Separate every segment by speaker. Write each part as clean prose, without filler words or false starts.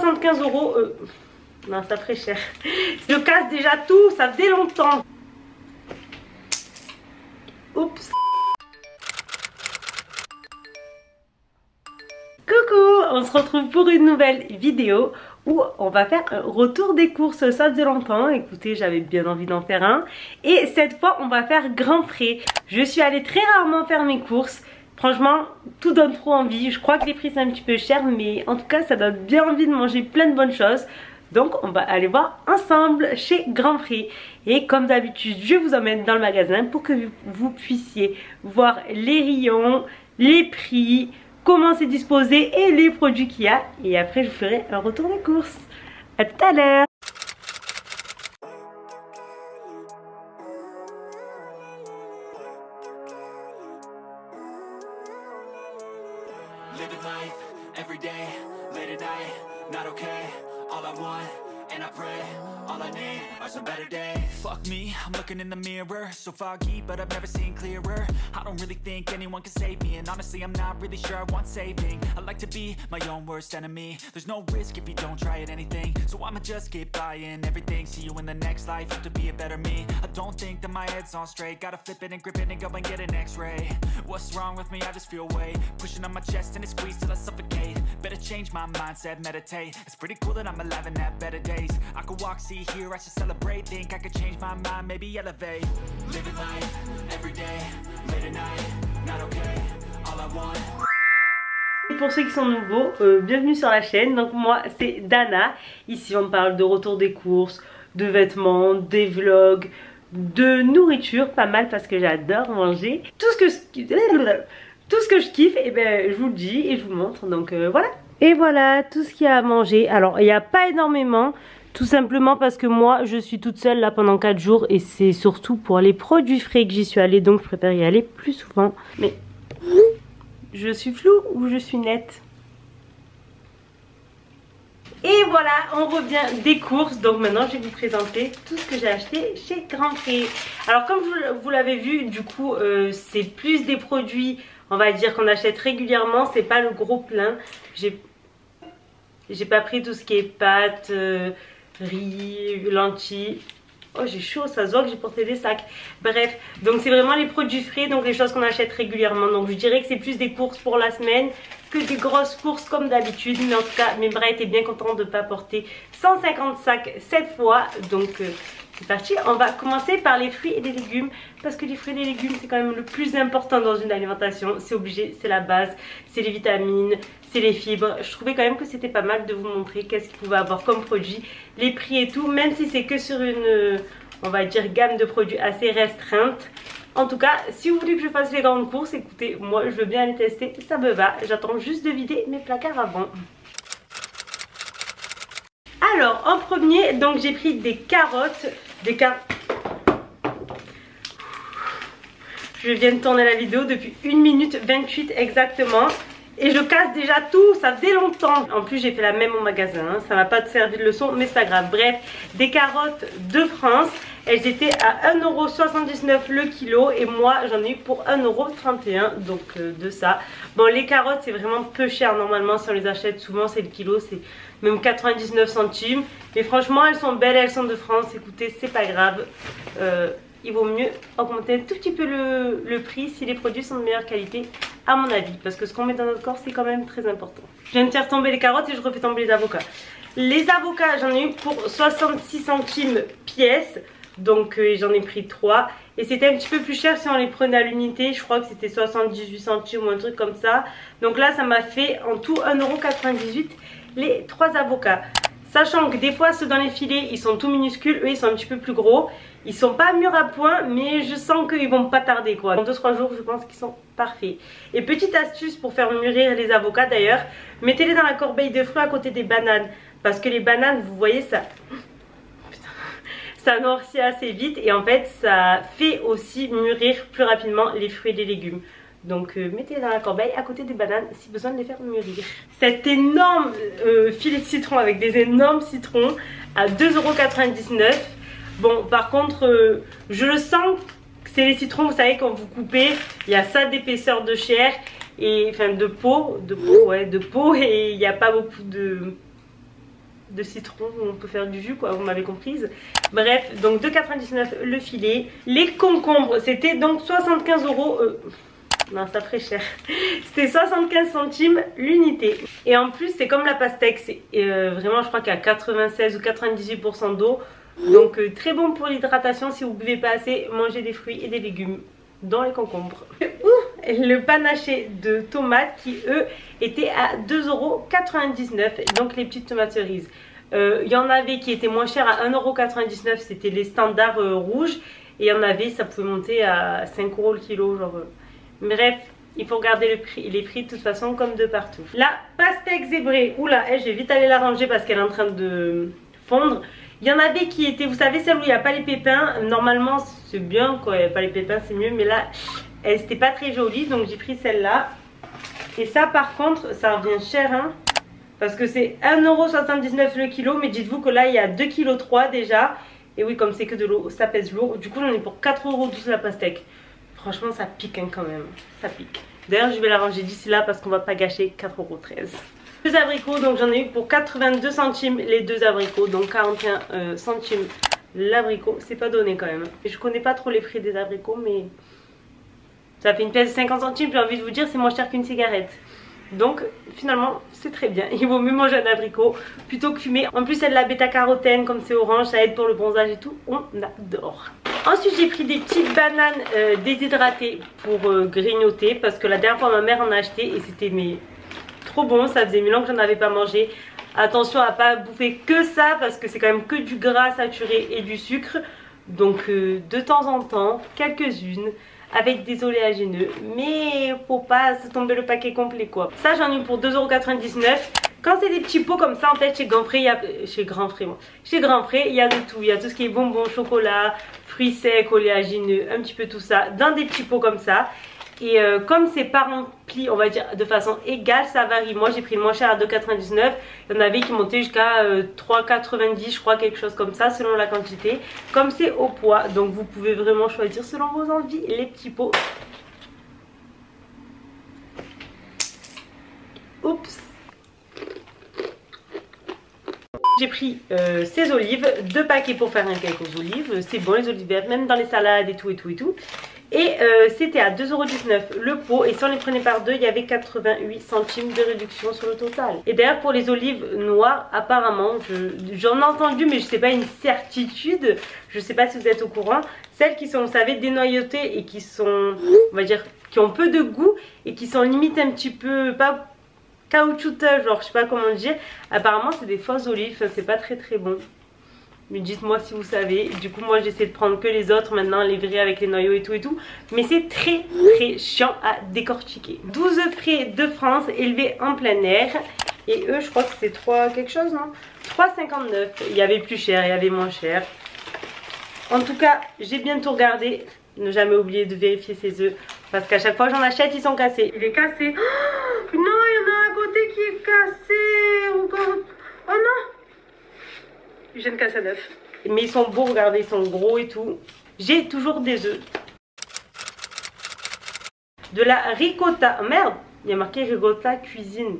Speaker 1: 75 €. Non, ça ferait cher. Je casse déjà tout, ça faisait longtemps. Oups. Coucou, on se retrouve pour une nouvelle vidéo où on va faire un retour des courses. Ça faisait longtemps, écoutez, j'avais bien envie d'en faire un. Et cette fois, on va faire grand frais. Je suis allée très rarement faire mes courses. Franchement, tout donne trop envie. Je crois que les prix sont un petit peu chers, mais en tout cas, ça donne bien envie de manger plein de bonnes choses. Donc, on va aller voir ensemble chez Grand Frais. Et comme d'habitude, je vous emmène dans le magasin pour que vous puissiez voir les rayons, les prix, comment c'est disposé et les produits qu'il y a. Et après, je vous ferai un retour des courses. À tout à l'heure.
Speaker 2: Living life, every day, late at night, not okay. All I want, and I pray, all I need are some better days. Fuck me, I'm looking in the mirror, so foggy, but I've never seen clearer. I don't really think anyone can save me, and honestly I'm not really sure I want saving. I like to be my own worst enemy. There's no risk if you don't try at anything, so I'ma just keep buying everything. See you in the next life, have to be a better me. I don't think that my head's on straight, gotta flip it and grip it and go and get an x-ray. What's wrong with me? I just feel weight pushing on my chest and it squeezes till I suffocate. Better change my mindset, meditate. It's pretty cool that I'm alive and have better days. I could walk, see, hear, I should celebrate. Think I could change my mind, maybe elevate. Living life, every day, late at night, not okay, all I want.
Speaker 1: Pour ceux qui sont nouveaux, bienvenue sur la chaîne. Donc moi c'est Dana. Ici on parle de retour des courses, de vêtements, des vlogs, de nourriture, pas mal parce que j'adore manger. Tout ce que je kiffe, et ben je vous le dis et je vous montre. Donc voilà. Et voilà tout ce qu'il y a à manger. Alors il n'y a pas énormément. Tout simplement parce que moi je suis toute seule là pendant 4 jours. Et c'est surtout pour les produits frais que j'y suis allée. Donc je préfère y aller plus souvent. Mais je suis floue ou je suis nette? Et voilà, on revient des courses. Donc maintenant je vais vous présenter tout ce que j'ai acheté chez Grand Frais. Alors comme vous l'avez vu, du coup c'est plus des produits, on va dire, qu'on achète régulièrement. C'est pas le gros plein. J'ai pas pris tout ce qui est pâtes, riz, lentilles. Oh j'ai chaud, ça se voit que j'ai porté des sacs. Bref, donc c'est vraiment les produits frais, donc les choses qu'on achète régulièrement. Donc je dirais que c'est plus des courses pour la semaine que des grosses courses comme d'habitude. Mais en tout cas, mes bras étaient bien contents de ne pas porter 150 sacs cette fois. Donc c'est parti, on va commencer par les fruits et les légumes. Parce que les fruits et les légumes c'est quand même le plus important dans une alimentation. C'est obligé, c'est la base, c'est les vitamines, c'est les fibres. Je trouvais quand même que c'était pas mal de vous montrer qu'est-ce qu'il pouvait avoir comme produit, les prix et tout, même si c'est que sur une, on va dire, gamme de produits assez restreinte. En tout cas, si vous voulez que je fasse les grandes courses, écoutez, moi je veux bien les tester, ça me va. J'attends juste de vider mes placards avant. Alors, en premier, donc j'ai pris des carottes, Je viens de tourner la vidéo depuis 1 minute 28 exactement. Et je casse déjà tout, ça faisait longtemps. En plus j'ai fait la même au magasin, hein. Ça m'a pas servi de leçon mais c'est pas grave. Bref, des carottes de France. Elles étaient à 1,79 € le kilo. Et moi j'en ai eu pour 1,31 €. Donc de ça. Bon, les carottes c'est vraiment peu cher. Normalement si on les achète souvent c'est le kilo, c'est même 99 centimes. Mais franchement elles sont belles, elles sont de France. Écoutez, c'est pas grave. Il vaut mieux augmenter un tout petit peu le prix si les produits sont de meilleure qualité, à mon avis. Parce que ce qu'on met dans notre corps, c'est quand même très important. Je viens de faire tomber les carottes et je refais tomber les avocats. Les avocats, j'en ai eu pour 66 centimes pièce. Donc j'en ai pris 3. Et c'était un petit peu plus cher si on les prenait à l'unité. Je crois que c'était 78 centimes ou un truc comme ça. Donc là, ça m'a fait en tout 1,98 € les 3 avocats. Sachant que des fois ceux dans les filets ils sont tout minuscules, eux ils sont un petit peu plus gros. Ils sont pas mûrs à point mais je sens qu'ils vont pas tarder quoi. En 2-3 jours je pense qu'ils sont parfaits. Et petite astuce pour faire mûrir les avocats d'ailleurs, mettez-les dans la corbeille de fruits à côté des bananes. Parce que les bananes vous voyez ça... ça noircit assez vite et en fait ça fait aussi mûrir plus rapidement les fruits et les légumes. Donc mettez-les dans la corbeille à côté des bananes si besoin de les faire mûrir. Cet énorme filet de citron avec des énormes citrons à 2,99 €. Bon par contre je le sens que c'est les citrons, vous savez quand vous coupez il y a ça d'épaisseur de chair et enfin de peau ouais, de peau et il n'y a pas beaucoup de de citron où on peut faire du jus quoi, vous m'avez comprise. Bref, donc 2,99 le filet. Les concombres, c'était donc 75 euros. Non, ça ferait cher. C'était 75 centimes l'unité. Et en plus, c'est comme la pastèque. C'est vraiment, je crois qu'il y a 96 ou 98% d'eau. Donc très bon pour l'hydratation. Si vous buvez pas assez, mangez des fruits et des légumes dans les concombres. Le panaché de tomates qui eux étaient à 2,99 €. Donc les petites tomates cerises. Il y en avait qui étaient moins chères à 1,99 €. C'était les standards rouges. Et il y en avait, ça pouvait monter à 5 € le kilo. Genre, bref, il faut regarder les prix de toute façon comme de partout. La pastèque zébrée. Oula, je vais vite aller la ranger parce qu'elle est en train de fondre. Il y en avait qui étaient, vous savez, celle où il n'y a pas les pépins. Normalement, c'est bien quand il n'y a pas les pépins, c'est mieux. Mais là, elle n'était pas très jolie. Donc, j'ai pris celle-là. Et ça, par contre, ça revient cher. Hein, parce que c'est 1,79 € le kilo. Mais dites-vous que là, il y a 2,3 kg déjà. Et oui, comme c'est que de l'eau, ça pèse lourd. Du coup, on est pour 4,12 € la pastèque. Franchement, ça pique hein, quand même. Ça pique. D'ailleurs, je vais la ranger d'ici là parce qu'on va pas gâcher 4,13 €. Deux abricots, donc j'en ai eu pour 82 centimes les deux abricots, donc 41 centimes l'abricot. C'est pas donné quand même. Je connais pas trop les prix des abricots, mais ça fait une pièce de 50 centimes. J'ai envie de vous dire, c'est moins cher qu'une cigarette. Donc finalement, c'est très bien. Il vaut mieux manger un abricot plutôt que fumer. En plus, il y a de la bêta-carotène, comme c'est orange, ça aide pour le bronzage et tout. On adore. Ensuite, j'ai pris des petites bananes déshydratées pour grignoter parce que la dernière fois, ma mère en a acheté et c'était trop bon. Ça faisait 1000 ans que j'en avais pas mangé. Attention à pas bouffer que ça parce que c'est quand même que du gras saturé et du sucre. Donc de temps en temps, quelques-unes avec des oléagineux, mais faut pas se tomber le paquet complet quoi. Ça j'en ai eu pour 2,99 €. Quand c'est des petits pots comme ça, en fait chez Grandpré, il y a de tout. Il y a tout ce qui est bonbons, chocolat, fruits secs, oléagineux, un petit peu tout ça dans des petits pots comme ça. Et comme c'est pas rempli, on va dire de façon égale, ça varie. Moi j'ai pris le moins cher à 2,99 €. Il y en avait qui montaient jusqu'à 3,90 € je crois, quelque chose comme ça, selon la quantité. Comme c'est au poids, donc vous pouvez vraiment choisir selon vos envies les petits pots. Oups. J'ai pris ces olives, 2 paquets pour faire un cake aux olives. C'est bon les olives vertes, même dans les salades et tout et tout et tout. Et c'était à 2,19 € le pot. Et si on les prenait par deux, il y avait 88 centimes de réduction sur le total. Et d'ailleurs pour les olives noires, apparemment, j'en ai entendu mais je sais pas une certitude. Je sais pas si vous êtes au courant. Celles qui sont, vous savez, dénoyautées et qui sont, on va dire, qui ont peu de goût et qui sont limite un petit peu, pas caoutchouteuses, genre je sais pas comment dire. Apparemment c'est des fausses olives, c'est pas très bon. Mais dites-moi si vous savez. Du coup moi j'essaie de prendre que les autres maintenant, les vraies avec les noyaux et tout. Mais c'est très chiant à décortiquer. 12 œufs frais de France élevés en plein air. Et eux je crois que c'était 3 quelque chose non, 3,59 €. Il y avait plus cher, il y avait moins cher. En tout cas j'ai bien tout regardé. Ne jamais oublier de vérifier ces œufs. Parce qu'à chaque fois que j'en achète ils sont cassés. Il est cassé. Oh, non, il y en a un côté qui est cassé. Oh non, je viens de casser un œuf. Mais ils sont beaux, regardez, ils sont gros et tout. J'ai toujours des œufs. De la ricotta. Oh, merde, il y a marqué ricotta cuisine.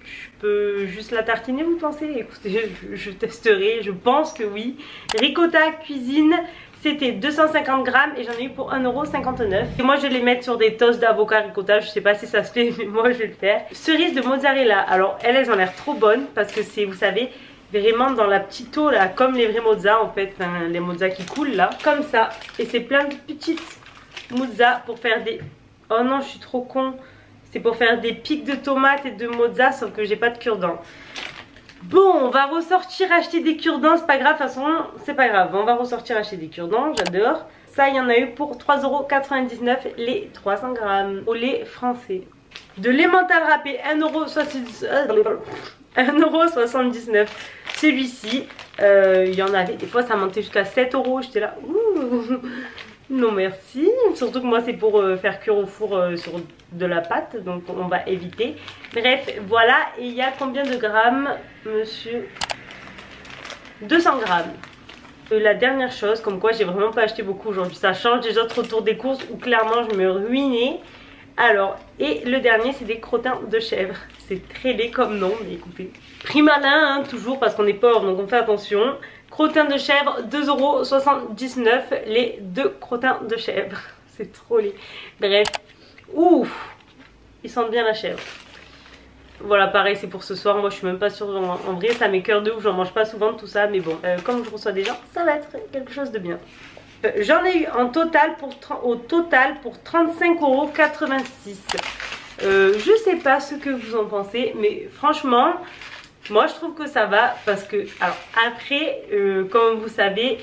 Speaker 1: Je peux juste la tartiner, vous pensez? Écoutez, je testerai, je pense que oui. Ricotta cuisine. C'était 250 grammes et j'en ai eu pour 1,59 €. Et moi je vais les mettre sur des toasts d'avocat ricotta. Je sais pas si ça se fait mais moi je vais le faire. Cerise de mozzarella. Alors elles ont l'air trop bonnes parce que c'est, vous savez, vraiment dans la petite eau là, comme les vrais mozza en fait, enfin, les mozza qui coulent là, comme ça. Et c'est plein de petites mozza pour faire des... Oh non, je suis trop con. C'est pour faire des pics de tomates et de mozza, sauf que j'ai pas de cure-dents. Bon, on va ressortir acheter des cure-dents, c'est pas grave, de toute façon, c'est pas grave. On va ressortir acheter des cure-dents, j'adore. Ça, il y en a eu pour 3,99 € les 300 grammes au lait français. De l'emmental râpé, 1,79 €. Celui-ci, il y en avait, des fois ça montait jusqu'à 7 €. J'étais là, ouh, non merci. Surtout que moi c'est pour faire cuire au four sur de la pâte, donc on va éviter. Bref, voilà. Et il y a combien de grammes, monsieur? 200 grammes. La dernière chose, comme quoi j'ai vraiment pas acheté beaucoup aujourd'hui. Ça change des autres autour des courses où clairement je me ruinais. Alors, et le dernier c'est des crottins de chèvre. C'est très laid comme nom, mais écoutez. Prix malin, hein, toujours parce qu'on est pauvre donc on fait attention. Crottins de chèvre, 2,79 € les 2 crottins de chèvre. C'est trop laid. Bref, ouf, ils sentent bien la chèvre. Voilà, pareil, c'est pour ce soir. Moi, je suis même pas sûre. En vrai, ça m'écoeure de ouf. J'en mange pas souvent de tout ça. Mais bon, comme je reçois des gens, ça va être quelque chose de bien. J'en ai eu en total au total pour 35,86 €. Je sais pas ce que vous en pensez. Mais franchement, moi, je trouve que ça va. Parce que, alors, après, comme vous savez,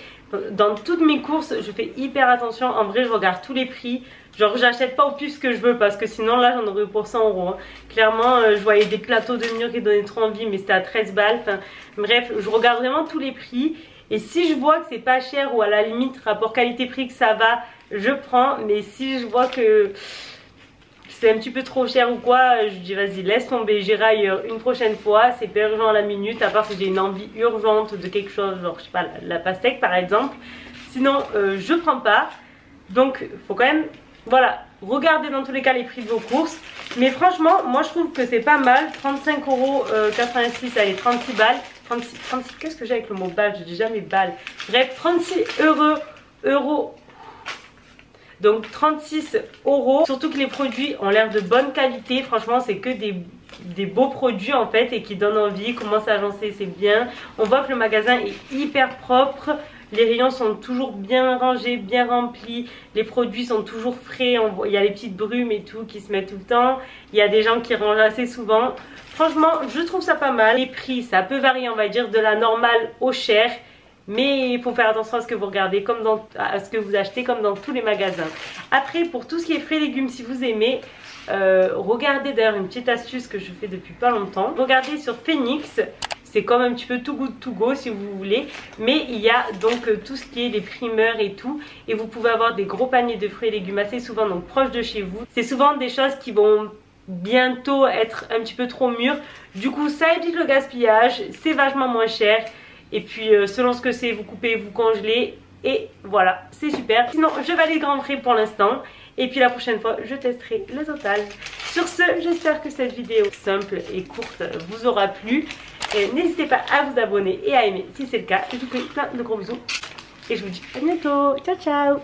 Speaker 1: dans toutes mes courses, je fais hyper attention. En vrai, je regarde tous les prix. Genre j'achète pas au plus que je veux parce que sinon là j'en aurais eu pour 100 €. Hein. Clairement je voyais des plateaux de mûres qui donnaient trop envie mais c'était à 13 balles. Enfin, bref, je regarde vraiment tous les prix. Et si je vois que c'est pas cher ou à la limite rapport qualité-prix que ça va, je prends. Mais si je vois que c'est un petit peu trop cher ou quoi, je dis vas-y laisse tomber, j'irai ailleurs une prochaine fois. C'est pas urgent à la minute à part si j'ai une envie urgente de quelque chose, genre je sais pas la pastèque par exemple. Sinon je prends pas. Donc faut quand même... Voilà, regardez dans tous les cas les prix de vos courses. Mais franchement, moi je trouve que c'est pas mal. 35,86 €, allez, 36 balles. 36, qu'est-ce que j'ai avec le mot balle? Je dis jamais balle. Bref, 36 euros. Donc 36 €. Surtout que les produits ont l'air de bonne qualité. Franchement, c'est que des beaux produits en fait et qui donnent envie. Comment c'est agencé, c'est bien. On voit que le magasin est hyper propre. Les rayons sont toujours bien rangés, bien remplis. Les produits sont toujours frais. Il y a les petites brumes et tout qui se mettent tout le temps. Il y a des gens qui rangent assez souvent. Franchement, je trouve ça pas mal. Les prix, ça peut varier, on va dire, de la normale au cher. Mais il faut faire attention à ce que vous regardez, à ce que vous achetez, comme dans tous les magasins. Après, pour tout ce qui est frais et légumes, si vous aimez, regardez d'ailleurs une petite astuce que je fais depuis pas longtemps. Regardez sur Phoenix. C'est comme un petit peu Too Good To Go si vous voulez. Mais il y a donc tout ce qui est les primeurs et tout. Et vous pouvez avoir des gros paniers de fruits et légumes assez souvent, donc proches de chez vous. C'est souvent des choses qui vont bientôt être un petit peu trop mûres. Du coup, ça évite le gaspillage. C'est vachement moins cher. Et puis, selon ce que c'est, vous coupez, vous congelez. Et voilà, c'est super. Sinon, je vais aller Grand Prix pour l'instant. Et puis la prochaine fois, je testerai le total. Sur ce, j'espère que cette vidéo simple et courte vous aura plu. N'hésitez pas à vous abonner et à aimer si c'est le cas. Je vous fais plein de gros bisous. Et je vous dis à bientôt. Ciao, ciao.